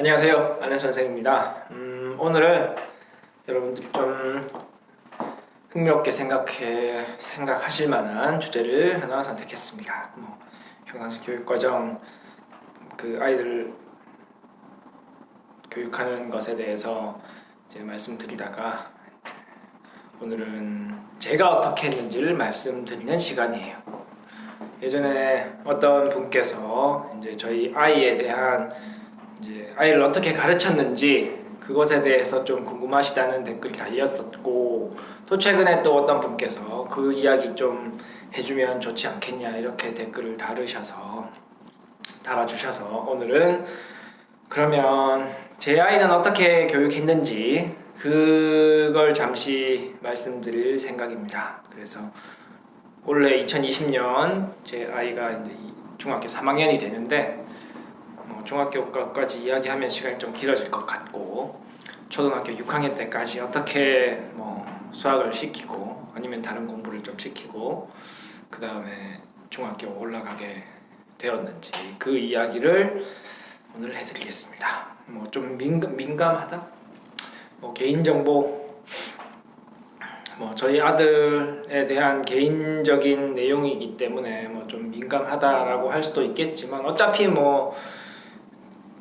안녕하세요, 안현 선생입니다. 오늘은 여러분들 좀 흥미롭게 생각하실 만한 주제를 하나 선택했습니다. 평상시 교육과정 아이들 교육하는 것에 대해서 이제 말씀드리다가 오늘은 제가 어떻게 했는지를 말씀드리는 시간이에요. 예전에 어떤 분께서 이제 저희 아이에 대한 이제 아이를 어떻게 가르쳤는지 그것에 대해서 좀 궁금하시다는 댓글이 달렸었고, 또 최근에 또 어떤 분께서 그 이야기 좀 해주면 좋지 않겠냐 이렇게 댓글을 달아주셔서 오늘은 그러면 제 아이는 어떻게 교육했는지 그걸 잠시 말씀드릴 생각입니다. 그래서 올해 2020년 제 아이가 이제 중학교 3학년이 되는데 중학교까지 이야기하면 시간이 좀 길어질 것 같고, 초등학교 6학년 때까지 어떻게 수학을 시키고 아니면 다른 공부를 좀 시키고 그 다음에 중학교 올라가게 되었는지 그 이야기를 오늘 해드리겠습니다. 좀 민감하다? 개인정보 저희 아들에 대한 개인적인 내용이기 때문에 좀 민감하다라고 할 수도 있겠지만, 어차피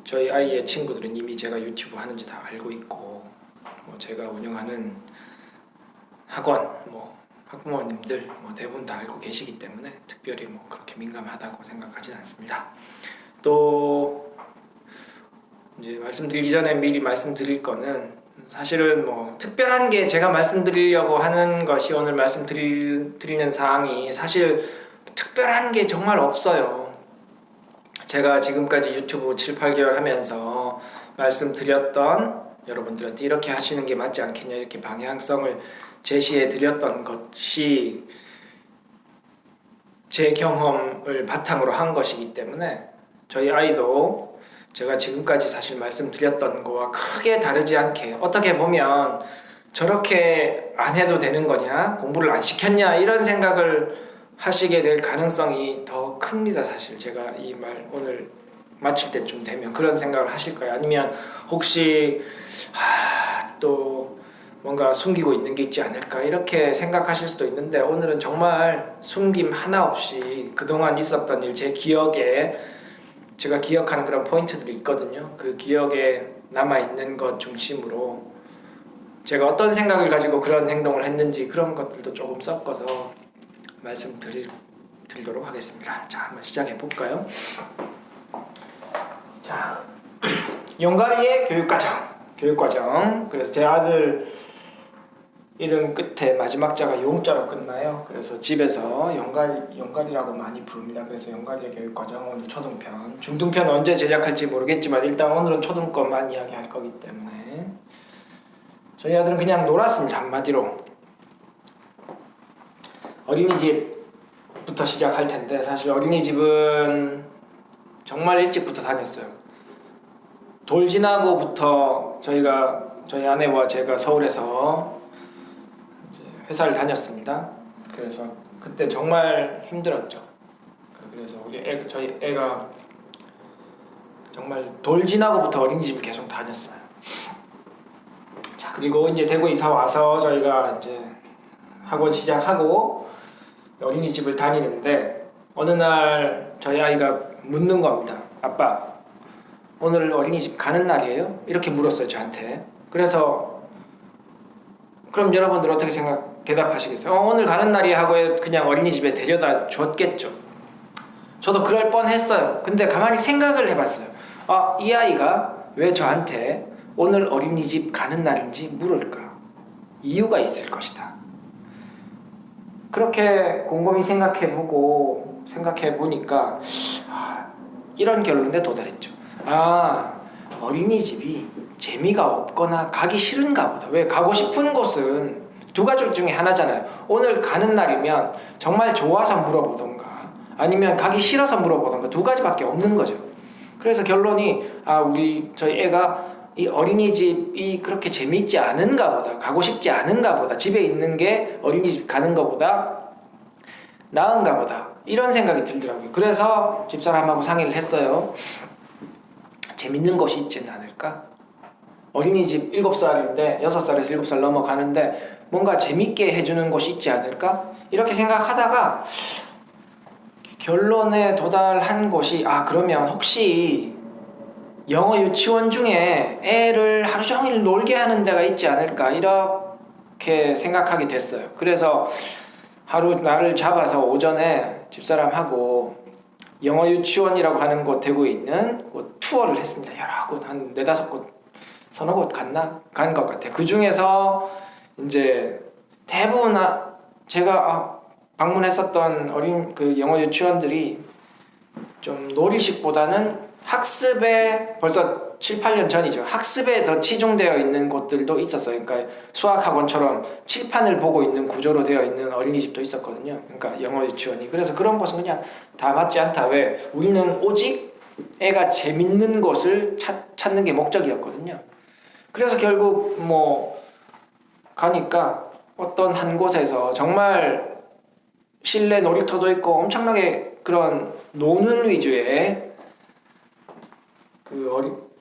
저희 아이의 친구들은 이미 제가 유튜브 하는지 다 알고 있고, 제가 운영하는 학원, 학부모님들 대부분 다 알고 계시기 때문에 특별히 그렇게 민감하다고 생각하진 않습니다. 또 이제 말씀드리기 전에 미리 말씀드릴 거는, 사실은 특별한 게 제가 말씀드리려고 하는 것이, 오늘 말씀드리는 사항이 사실 특별한 게 정말 없어요. 제가 지금까지 유튜브 7, 8개월 하면서 말씀드렸던, 여러분들한테 이렇게 하시는 게 맞지 않겠냐 이렇게 방향성을 제시해 드렸던 것이 제 경험을 바탕으로 한 것이기 때문에 저희 아이도 제가 지금까지 사실 말씀드렸던 거와 크게 다르지 않게, 어떻게 보면 저렇게 안 해도 되는 거냐, 공부를 안 시켰냐 이런 생각을 하시게 될 가능성이 더 큽니다. 사실 제가 이 말 오늘 마칠 때쯤 되면 그런 생각을 하실 거예요. 아니면 혹시 또 뭔가 숨기고 있는 게 있지 않을까 이렇게 생각하실 수도 있는데, 오늘은 정말 숨김 하나 없이 그동안 있었던 일, 제 기억에 제가 기억하는 그런 포인트들이 있거든요. 그 기억에 남아있는 것 중심으로 제가 어떤 생각을 가지고 그런 행동을 했는지 그런 것들도 조금 섞어서 말씀드리도록 하겠습니다. 자, 한번 시작해 볼까요? 자, 용가리의 교육과정. 그래서 제 아들 이름 끝에 마지막 자가 용자로 끝나요. 그래서 집에서 용가리라고 많이 부릅니다. 그래서 용가리의 교육과정, 오늘 초등편, 중등편 언제 제작할지 모르겠지만 일단 오늘은 초등것만 이야기할 거기 때문에 저희 아들은 그냥 놀았습니다. 한마디로 어린이집부터 시작할 텐데, 사실 어린이집은 정말 일찍부터 다녔어요. 돌 지나고부터 저희 아내와 제가 서울에서 이제 회사를 다녔습니다. 그래서 그때 정말 힘들었죠. 그래서 저희 애가 정말 돌 지나고부터 어린이집을 계속 다녔어요. 자, 그리고 이제 대구 이사 와서 저희가 이제 학원 시작하고 어린이집을 다니는데, 어느 날 저희 아이가 묻는 겁니다. 아빠, 오늘 어린이집 가는 날이에요? 이렇게 물었어요, 저한테. 그래서 그럼 여러분들 어떻게 대답하시겠어요? 오늘 가는 날이야 하고 그냥 어린이집에 데려다 줬겠죠. 저도 그럴 뻔했어요. 근데 가만히 생각을 해봤어요. 이 아이가 왜 저한테 오늘 어린이집 가는 날인지 물을까? 이유가 있을 것이다. 그렇게 곰곰이 생각해보니까 이런 결론에 도달했죠. 어린이집이 재미가 없거나 가기 싫은가 보다. 왜, 가고 싶은 곳은 두 가지 중에 하나잖아요. 오늘 가는 날이면 정말 좋아서 물어보던가 아니면 가기 싫어서 물어보던가, 두 가지밖에 없는 거죠. 그래서 결론이 저희 애가 이 어린이집이 그렇게 재미있지 않은가 보다, 가고 싶지 않은가 보다, 집에 있는 게 어린이집 가는 것보다 나은가 보다, 이런 생각이 들더라고요. 그래서 집사람하고 상의를 했어요. 재밌는 것이 있지는 않을까? 어린이집 7살인데 6살에서 7살 넘어가는데 뭔가 재밌게 해주는 것이 있지 않을까? 이렇게 생각하다가 결론에 도달한 것이 그러면 혹시 영어 유치원 중에 애를 하루 종일 놀게 하는 데가 있지 않을까? 이렇게 생각하게 됐어요. 그래서 하루 날을 잡아서 오전에 집사람하고 영어 유치원이라고 하는 곳 대구에 있는 곳 투어를 했습니다. 여러 곳, 한 4-5곳, 서너 곳 간 것 같아요. 그 중에서 이제 대부분 제가 방문했었던 어린 그 영어 유치원들이 좀 놀이식보다는 학습에 벌써 7-8년 전이죠. 학습에 더 치중되어 있는 곳들도 있었어요. 그러니까 수학학원처럼 칠판을 보고 있는 구조로 되어 있는 어린이집도 있었거든요. 그러니까 영어 유치원이. 그래서 그런 것은 그냥 다 맞지 않다. 왜? 우리는 오직 애가 재밌는 것을 찾는 게 목적이었거든요. 그래서 결국 가니까 어떤 한 곳에서 정말 실내 놀이터도 있고 엄청나게 그런 노는 위주의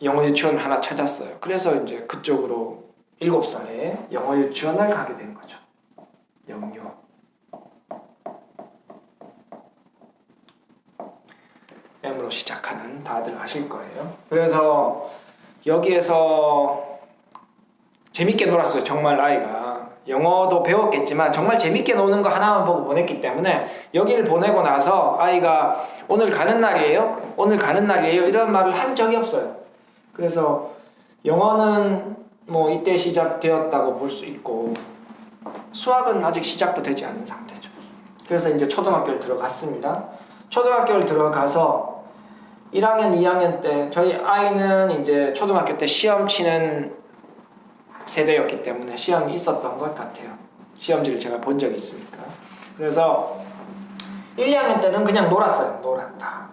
영어 유치원 하나 찾았어요. 그래서 이제 그쪽으로 7살에 영어 유치원을 가게 된 거죠. 영유. M으로 시작하는 다들 아실 거예요. 그래서 여기에서 재밌게 놀았어요. 정말 아이가. 영어도 배웠겠지만 정말 재밌게 노는 거 하나만 보고 보냈기 때문에 여기를 보내고 나서 아이가 오늘 가는 날이에요? 오늘 가는 날이에요? 이런 말을 한 적이 없어요. 그래서 영어는 이때 시작되었다고 볼 수 있고 수학은 아직 시작도 되지 않은 상태죠. 그래서 이제 초등학교를 들어갔습니다. 초등학교를 들어가서 1학년, 2학년 때 저희 아이는 이제 초등학교 때 시험 치는 세대였기 때문에 시험이 있었던 것 같아요. 시험지를 제가 본 적이 있으니까. 그래서 1, 2학년 때는 그냥 놀았어요. 놀았다.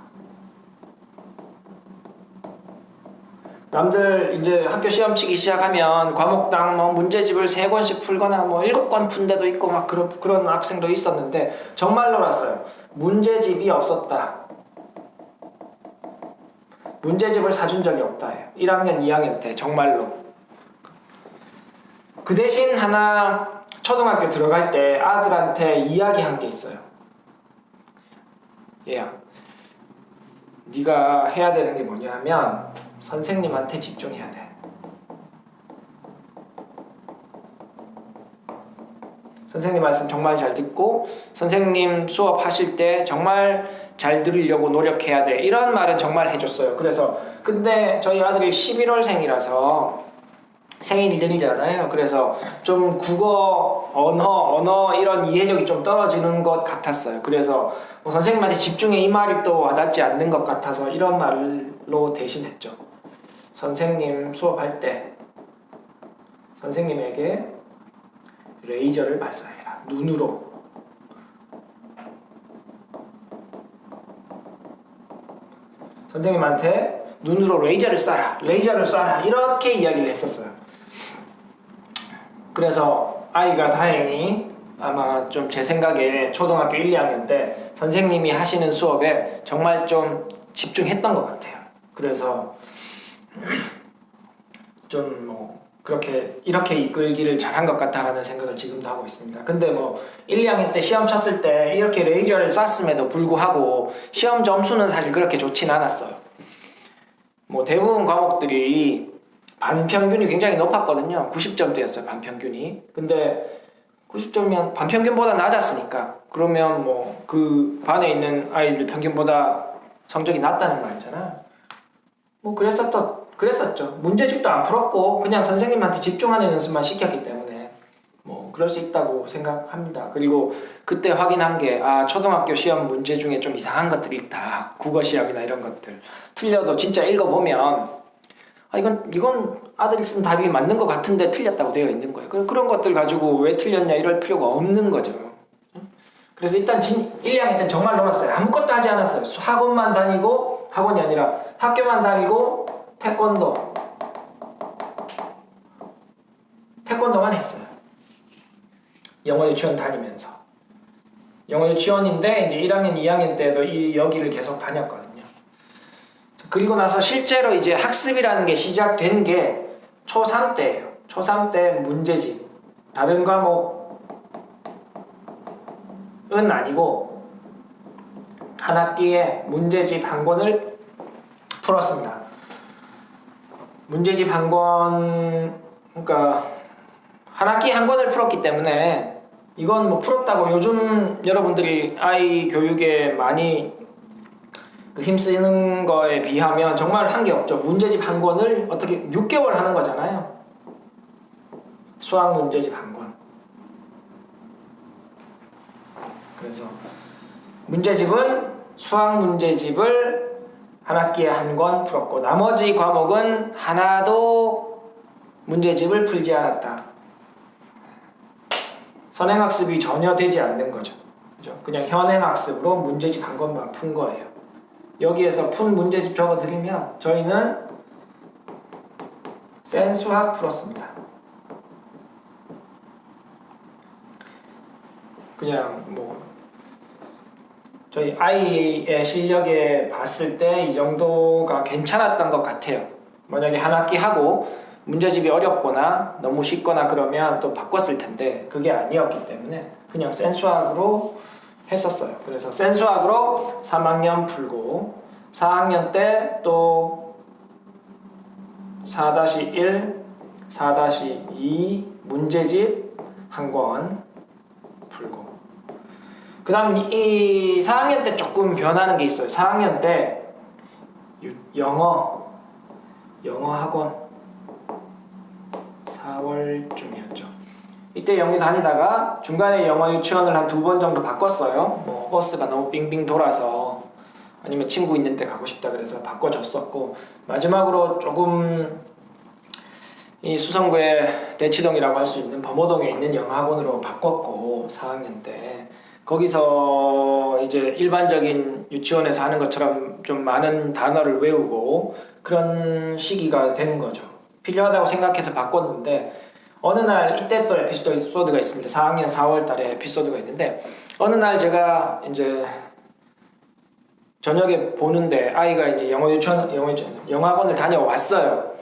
남들 이제 학교 시험 치기 시작하면 과목당 문제집을 3권씩 풀거나 7권 푼 데도 있고 그런 학생도 있었는데 정말 놀았어요. 문제집이 없었다. 문제집을 사준 적이 없다 해요. 1학년, 2학년 때 정말로. 그 대신 하나 초등학교 들어갈 때 아들한테 이야기한 게 있어요. 얘야, 네가 해야 되는 게 뭐냐면 선생님한테 집중해야 돼. 선생님 말씀 정말 잘 듣고 선생님 수업하실 때 정말 잘 들으려고 노력해야 돼. 이런 말은 정말 해줬어요. 그래서 근데 저희 아들이 11월생이라서 생일 1년이잖아요. 그래서 좀 국어, 언어 이런 이해력이 좀 떨어지는 것 같았어요. 그래서 선생님한테 집중해 이 말이 또 와닿지 않는 것 같아서 이런 말로 대신했죠. 선생님 수업할 때 선생님에게 레이저를 발사해라. 눈으로. 선생님한테 눈으로 레이저를 쏴라. 레이저를 쏴라. 이렇게 이야기를 했었어요. 그래서 아이가 다행히 아마 좀 제 생각에 초등학교 1, 2학년 때 선생님이 하시는 수업에 정말 좀 집중했던 것 같아요. 그래서 좀 그렇게 이렇게 이끌기를 잘한 것 같다라는 생각을 지금도 하고 있습니다. 근데 1, 2학년 때 시험 쳤을 때 이렇게 레이저를 쐈음에도 불구하고 시험 점수는 사실 그렇게 좋진 않았어요. 대부분 과목들이 반평균이 굉장히 높았거든요. 90점대였어요, 반평균이. 근데 90점이면 반평균보다 낮았으니까 그러면 그 반에 있는 아이들 평균보다 성적이 낮다는 말이잖아. 그랬었죠. 문제집도 안 풀었고 그냥 선생님한테 집중하는 연습만 시켰기 때문에 그럴 수 있다고 생각합니다. 그리고 그때 확인한 게 초등학교 시험 문제 중에 좀 이상한 것들이 있다. 국어 시험이나 이런 것들 틀려도 진짜 읽어보면 이건 아들이 쓴 답이 맞는 것 같은데 틀렸다고 되어 있는 거예요. 그런 것들 가지고 왜 틀렸냐 이럴 필요가 없는 거죠. 그래서 일단 1, 2학년 때는 정말 놀았어요. 아무것도 하지 않았어요. 학원만 다니고, 학원이 아니라 학교만 다니고 태권도만 했어요. 영어 유치원 다니면서. 영어 유치원인데 이제 1학년, 2학년 때도 여기를 계속 다녔거든요. 그리고 나서 실제로 이제 학습이라는 게 시작된 게 초3 때예요. 초3 때 문제집. 다른 과목은 아니고 한 학기에 문제집 한 권을 풀었습니다. 문제집 한 권, 그러니까 한 학기 한 권을 풀었기 때문에 이건 뭐 풀었다고 요즘 여러분들이 아이 교육에 많이 힘쓰는 거에 비하면 정말 한 게 없죠. 문제집 한 권을 어떻게 6개월 하는 거잖아요. 수학 문제집 한 권. 그래서 문제집은 수학 문제집을 한 학기에 한 권 풀었고 나머지 과목은 하나도 문제집을 풀지 않았다. 선행학습이 전혀 되지 않는 거죠. 그죠? 그냥 현행학습으로 문제집 한 권만 푼 거예요. 여기에서 푼 문제집 적어드리면 저희는 센 수학 풀었습니다. 그냥 뭐 저희 아이의 실력에 봤을 때 이 정도가 괜찮았던 것 같아요. 만약에 한 학기 하고 문제집이 어렵거나 너무 쉽거나 그러면 또 바꿨을 텐데 그게 아니었기 때문에 그냥 센 수학으로 했었어요. 그래서 센 수학으로 3학년 풀고 4학년 때 또 4-1, 4-2 문제집 한 권 풀고 그 다음 이 4학년 때 조금 변하는 게 있어요. 4학년 때 영어 학원 4월쯤이었죠. 이때 영유 다니다가 중간에 영어 유치원을 한 2번 정도 바꿨어요. 뭐 버스가 너무 빙빙 돌아서 아니면 친구 있는 데 가고 싶다 그래서 바꿔줬었고 마지막으로 조금 이 수성구의 대치동이라고 할 수 있는 범호동에 있는 영어 학원으로 바꿨고 4학년 때 거기서 이제 일반적인 유치원에서 하는 것처럼 좀 많은 단어를 외우고 그런 시기가 되는 거죠. 필요하다고 생각해서 바꿨는데 어느 날 이때 또 에피소드가 있습니다. 4학년 4월 달에 에피소드가 있는데 어느 날 제가 이제 저녁에 보는데 아이가 이제 영어학원을 다녀왔어요.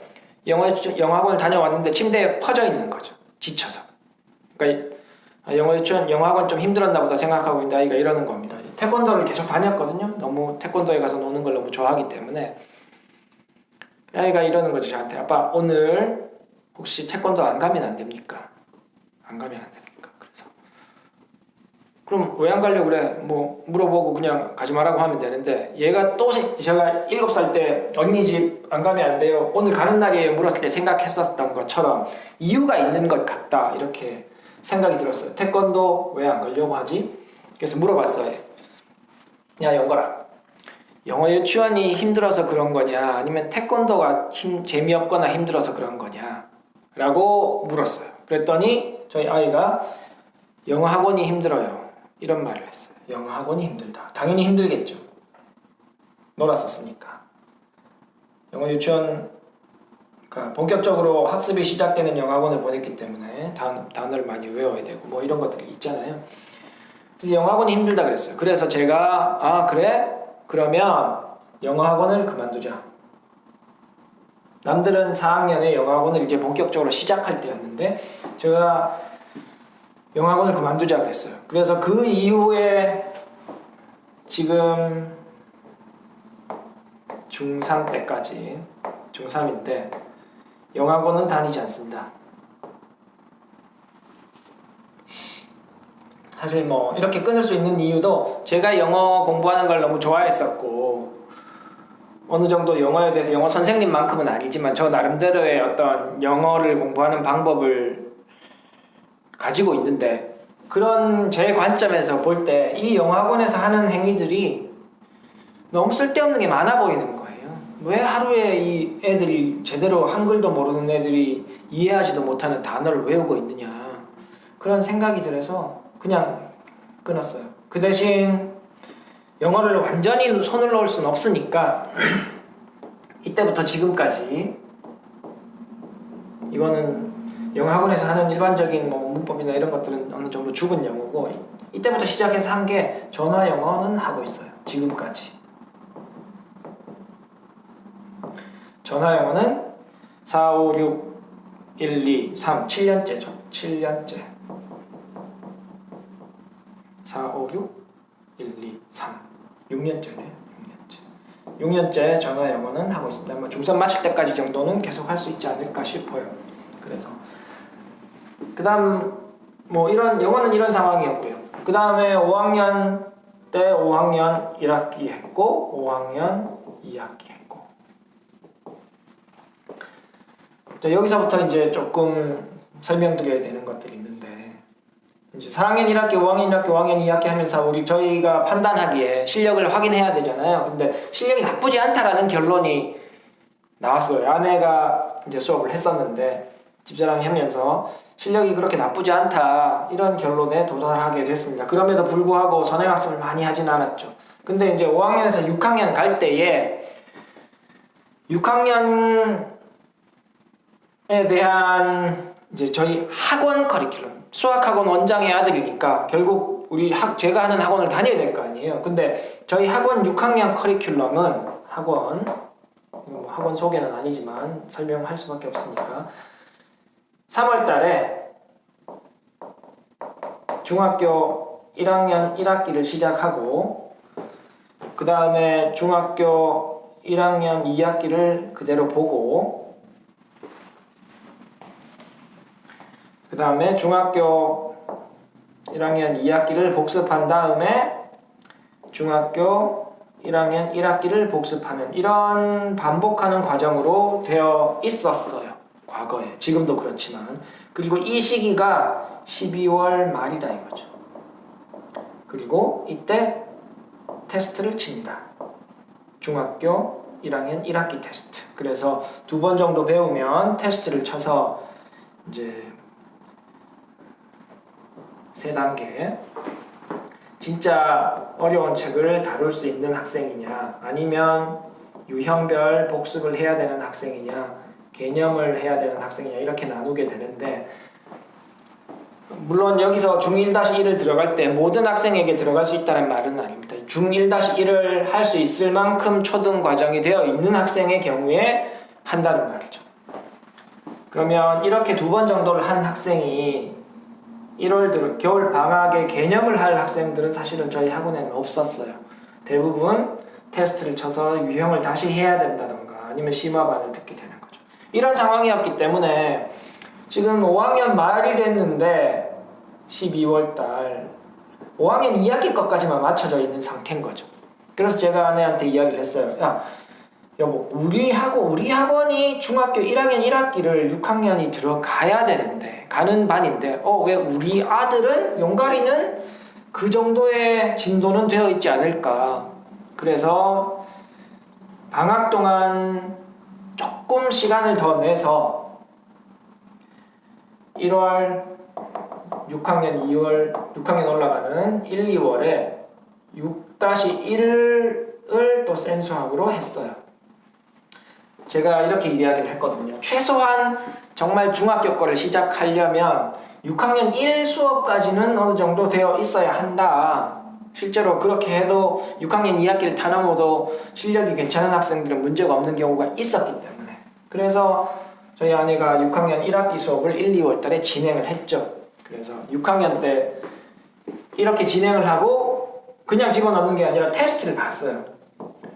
영어학원을 다녀왔는데 침대에 퍼져 있는 거죠. 지쳐서. 그러니까 영어학원 좀 힘들었나 보다 생각하고 있는데 아이가 이러는 겁니다. 태권도를 계속 다녔거든요. 너무 태권도에 가서 노는 걸 너무 좋아하기 때문에 아이가 이러는 거죠. 저한테 아빠 오늘 혹시 태권도 안 가면 안 됩니까? 안 가면 안 됩니까? 그래서 그럼 왜 안 가려고 그래? 뭐 물어보고 그냥 가지 말라고 하면 되는데 얘가 또 제가 7살 때 어린이집 안 가면 안 돼요. 오늘 가는 날이에요. 물었을 때 생각했었던 것처럼 이유가 있는 것 같다. 이렇게 생각이 들었어요. 태권도 왜 안 가려고 하지? 그래서 물어봤어요. 야 영걸아, 영어 유치원이 힘들어서 그런 거냐 아니면 태권도가 재미없거나 힘들어서 그런 거냐 라고 물었어요. 그랬더니 저희 아이가 영어 학원이 힘들어요 이런 말을 했어요. 영어 학원이 힘들다. 당연히 힘들겠죠. 놀았었으니까. 영어 유치원 그러니까 본격적으로 학습이 시작되는 영어 학원을 보냈기 때문에 단어를 많이 외워야 되고 뭐 이런 것들이 있잖아요. 그래서 영어 학원이 힘들다 그랬어요. 그래서 제가 아 그래? 그러면 영어 학원을 그만두자. 남들은 4학년에 영어 학원을 이제 본격적으로 시작할 때였는데 제가 영어 학원을 그만두자 그랬어요. 그래서 그 이후에 지금 중3 때까지 중3인데 영어 학원은 다니지 않습니다. 사실 뭐 이렇게 끊을 수 있는 이유도 제가 영어 공부하는 걸 너무 좋아했었고 어느 정도 영어에 대해서 영어 선생님만큼은 아니지만 저 나름대로의 어떤 영어를 공부하는 방법을 가지고 있는데 그런 제 관점에서 볼 때 이 영어 학원에서 하는 행위들이 너무 쓸데없는 게 많아 보이는 거예요. 왜 하루에 이 애들이 제대로 한글도 모르는 애들이 이해하지도 못하는 단어를 외우고 있느냐 그런 생각이 들어서 그냥 끊었어요. 그 대신 영어를 완전히 손을 놓을 수는 없으니까 이때부터 지금까지 이거는 영어 학원에서 하는 일반적인 뭐 문법이나 이런 것들은 어느 정도 죽은 영어고 이때부터 시작해서 한 게 전화 영어는 하고 있어요. 지금까지. 전화 영어는 4, 5, 6, 1, 2, 3, 7년째죠. 7년째. 4, 5, 6, 1, 2, 3. 6년째네. 6년째 전화 영어는 하고 있습니다. 뭐 중3 마칠 때까지 정도는 계속 할 수 있지 않을까 싶어요. 그래서 그 다음 뭐 이런 영어는 이런 상황이었고요. 그 다음에 5학년 때 5학년 1학기 했고 5학년 2학기 했고 자, 여기서부터 이제 조금 설명드려야 되는 것들이 있는데 이제 4학년 1학기, 5학년 1학기, 5학년 2학기 하면서 저희가 판단하기에 실력을 확인해야 되잖아요. 근데 실력이 나쁘지 않다라는 결론이 나왔어요. 아내가 이제 수업을 했었는데 집사람이 하면서 실력이 그렇게 나쁘지 않다 이런 결론에 도달하게 됐습니다. 그럼에도 불구하고 선행학습을 많이 하진 않았죠. 근데 이제 5학년에서 6학년 갈 때에 6학년에 대한 이제 저희 학원 커리큘럼 수학학원 원장의 아들이니까 결국 제가 하는 학원을 다녀야 될 거 아니에요. 근데 저희 학원 6학년 커리큘럼은 학원 소개는 아니지만 설명할 수밖에 없으니까 3월 달에 중학교 1학년 1학기를 시작하고 그 다음에 중학교 1학년 2학기를 그대로 보고 그 다음에 중학교 1학년 2학기를 복습한 다음에 중학교 1학년 1학기를 복습하는 이런 반복하는 과정으로 되어 있었어요. 과거에. 지금도 그렇지만. 그리고 이 시기가 12월 말이다 이거죠. 그리고 이때 테스트를 칩니다. 중학교 1학년 1학기 테스트. 그래서 2번 정도 배우면 테스트를 쳐서 이제 3단계 진짜 어려운 책을 다룰 수 있는 학생이냐 아니면 유형별 복습을 해야 되는 학생이냐 개념을 해야 되는 학생이냐 이렇게 나누게 되는데 물론 여기서 중1-1을 들어갈 때 모든 학생에게 들어갈 수 있다는 말은 아닙니다. 중1-1을 할 수 있을 만큼 초등 과정이 되어 있는 학생의 경우에 한다는 말이죠. 그러면 이렇게 2번 정도를 한 학생이 1월 겨울 방학에 개념을 할 학생들은 사실은 저희 학원에는 없었어요. 대부분 테스트를 쳐서 유형을 다시 해야 된다던가 아니면 심화반을 듣게 되는 거죠. 이런 상황이었기 때문에 지금 5학년 말이 됐는데 12월 달 5학년 2학기 것까지만 맞춰져 있는 상태인 거죠. 그래서 제가 아내한테 이야기를 했어요. 야, 여보, 우리 학원이 중학교 1학년 1학기를 6학년이 들어가야 되는데 가는 반인데 왜 우리 아들은 용가리는 그 정도의 진도는 되어 있지 않을까. 그래서 방학 동안 조금 시간을 더 내서 1월 6학년 2월 6학년 올라가는 1, 2월에 6-1을 또 센수학으로 했어요. 제가 이렇게 이야기를 했거든요. 최소한 정말 중학교 거를 시작하려면 6학년 1 수업까지는 어느 정도 되어 있어야 한다. 실제로 그렇게 해도 6학년 2학기를 다 넘어도 실력이 괜찮은 학생들은 문제가 없는 경우가 있었기 때문에 그래서 저희 아내가 6학년 1학기 수업을 1, 2월 달에 진행을 했죠. 그래서 6학년 때 이렇게 진행을 하고 그냥 집어넣는 게 아니라 테스트를 봤어요.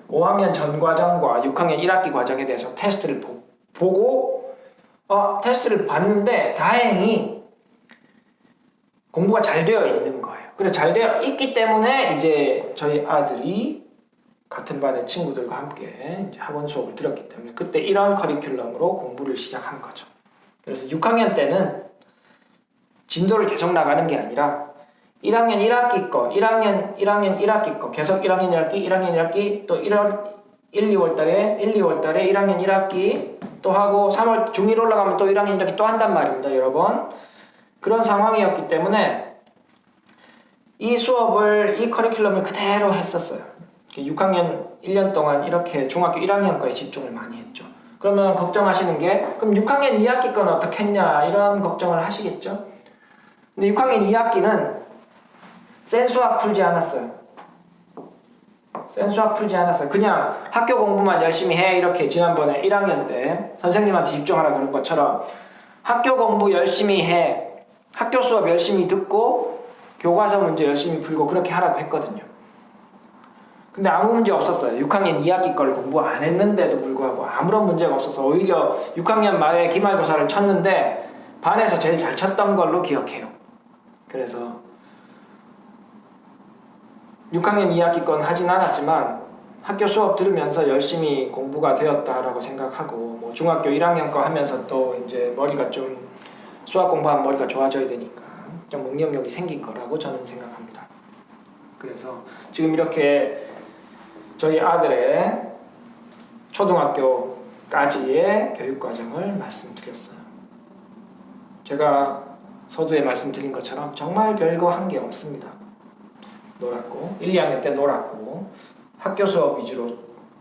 5학년 전 과정과 6학년 1학기 과정에 대해서 테스트를 보고 테스트를 봤는데 다행히 공부가 잘 되어 있는 거예요. 그래서 잘 되어 있기 때문에 이제 저희 아들이 같은 반의 친구들과 함께 이제 학원 수업을 들었기 때문에 그때 이런 커리큘럼으로 공부를 시작한 거죠. 그래서 6학년 때는 진도를 계속 나가는 게 아니라 1학년 1학기 거, 1학년 1학기 거, 계속 1학년 1학기, 1학년 1학기, 또 1, 2월 달에 1학년 1학기 또 하고 3월 중1 올라가면 또 1학년 1학기 또 한단 말입니다, 여러분. 그런 상황이었기 때문에 이 커리큘럼을 그대로 했었어요. 6학년 1년 동안 이렇게 중학교 1학년 거에 집중을 많이 했죠. 그러면 걱정하시는 게 그럼 6학년 2학기 건 어떻게 했냐 이런 걱정을 하시겠죠. 근데 6학년 2학기는 센수학 풀지 않았어요. 센 수학 풀지 않았어요. 그냥 학교 공부만 열심히 해 이렇게 지난번에 1학년 때 선생님한테 집중하라 그런 것처럼 학교 공부 열심히 해, 학교 수업 열심히 듣고 교과서 문제 열심히 풀고 그렇게 하라고 했거든요. 근데 아무 문제 없었어요. 6학년 2학기 걸 공부 안 했는데도 불구하고 아무런 문제가 없어서 오히려 6학년 말에 기말고사를 쳤는데 반에서 제일 잘 쳤던 걸로 기억해요. 그래서 6학년 2학기 건 하진 않았지만 학교 수업 들으면서 열심히 공부가 되었다라고 생각하고 뭐 중학교 1학년 거 하면서 또 이제 머리가 좀 수학 공부하면 머리가 좋아져야 되니까 좀 응용력이 생긴 거라고 저는 생각합니다. 그래서 지금 이렇게 저희 아들의 초등학교까지의 교육과정을 말씀드렸어요. 제가 서두에 말씀드린 것처럼 정말 별거 한 게 없습니다. 놀았고 1, 2학년 때 놀았고 학교 수업 위주로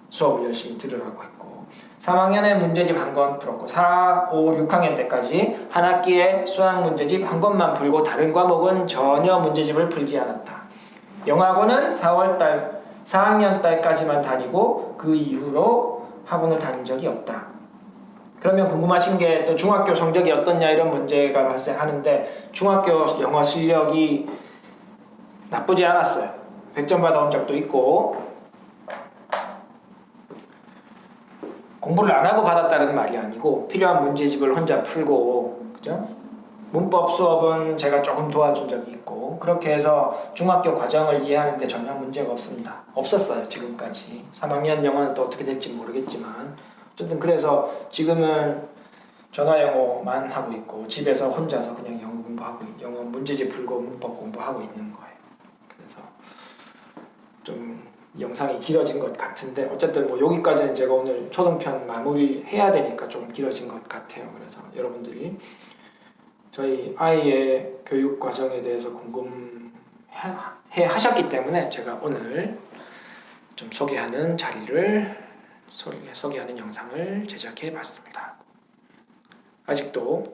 수업을 열심히 들으라고 했고 3학년에 문제집 한 권 풀었고 4, 5, 6학년 때까지 한 학기에 수학 문제집 한 권만 풀고 다른 과목은 전혀 문제집을 풀지 않았다. 영어학원은 4학년 달까지만 다니고 그 이후로 학원을 다닌 적이 없다. 그러면 궁금하신 게 또 중학교 성적이 어떻냐 이런 문제가 발생하는데 중학교 영어 실력이 나쁘지 않았어요. 100점 받아온 적도 있고 공부를 안 하고 받았다는 말이 아니고 필요한 문제집을 혼자 풀고 그죠? 문법 수업은 제가 조금 도와준 적이 있고 그렇게 해서 중학교 과정을 이해하는데 전혀 문제가 없습니다. 없었어요 지금까지. 3학년 영어는 또 어떻게 될지 모르겠지만 어쨌든 그래서 지금은 전화 영어만 하고 있고 집에서 혼자서 그냥 영어 공부하고 영어 문제집 풀고 문법 공부하고 있는 거예요. 그래서 좀 영상이 길어진 것 같은데 어쨌든 뭐 여기까지는 제가 오늘 초등편 마무리 해야 되니까 좀 길어진 것 같아요. 그래서 여러분들이 저희 아이의 교육 과정에 대해서 궁금해 하셨기 때문에 제가 오늘 좀 소개하는 소개하는 영상을 제작해 봤습니다. 아직도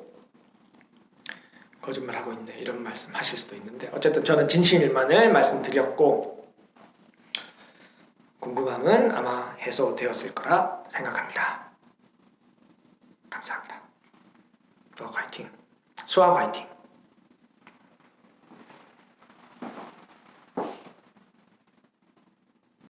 거짓말하고 있네 이런 말씀 하실 수도 있는데 어쨌든 저는 진실만을 말씀드렸고 궁금함은 아마 해소되었을 거라 생각합니다. 감사합니다. 화이팅! 수학 화이팅!